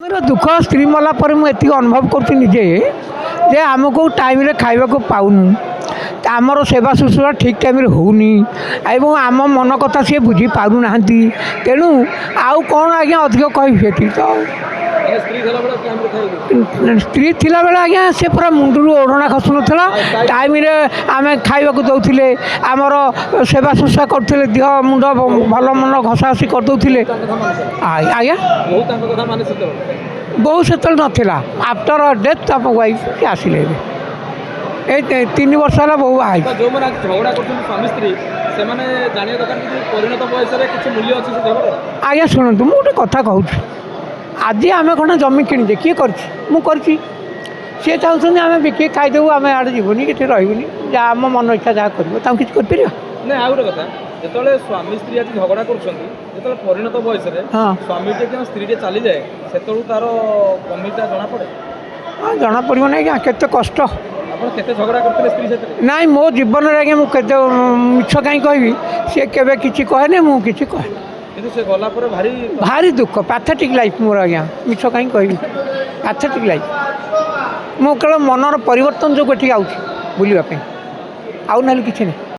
मेरा दुख स्त्री मला पर मुझे अनुभव कर निजे जे आमको टाइम खाइबा को पाऊनु आमर सेवा शुश्रूषा ठीक टाइम होनी एवं आम मन कथा सी बुझी पारु ना तेणु आउ कौन आज्ञा अधिक कह तो स्त्री थिला बेला आज्ञा से पूरा मुंडू ओढ़ना खसु नाला टाइम आम खाइबा दौले आमर सेवा शुश्रूषा करते देह मुंड भल मन घसाघसी करदे आज्ञा बहु से नाला आफ्टर डेथ ऑफ वाइफ आसिले ए 3 वर्ष है बहु आई जो मैंने झगड़ा कर आज्ञा शुणु मुझे कथा कहूँ आज आम कौन जमी किणीचे किए कर सी चाहते आम बिक खाईदेबू आम आड़े जीवन कि रही आम मन इच्छा जहाँ कर किसी कर ना आ गोटे कथा जो स्वामी स्त्री आज झगड़ा कर परिणत बयस स्वामी स्त्री चली जाए से तार कमिटा जना पड़े हाँ जना पड़ो ना आज्ञा केते कष्ट केते झगड़ा करते स्त्री से ना मो जीवन में आज्ञा मुझे मिछ कहीं कहबी सी केवे किसी कहे मुझे कहे से गला पर भारी भारी दुख पैथेटिक लाइफ मोर आज्ञा मिछ कहीं कहबी पैथेटिक लाइफ मु केवल मनर परिवर्तन जो ये बुलापी आउ ना कि नहीं।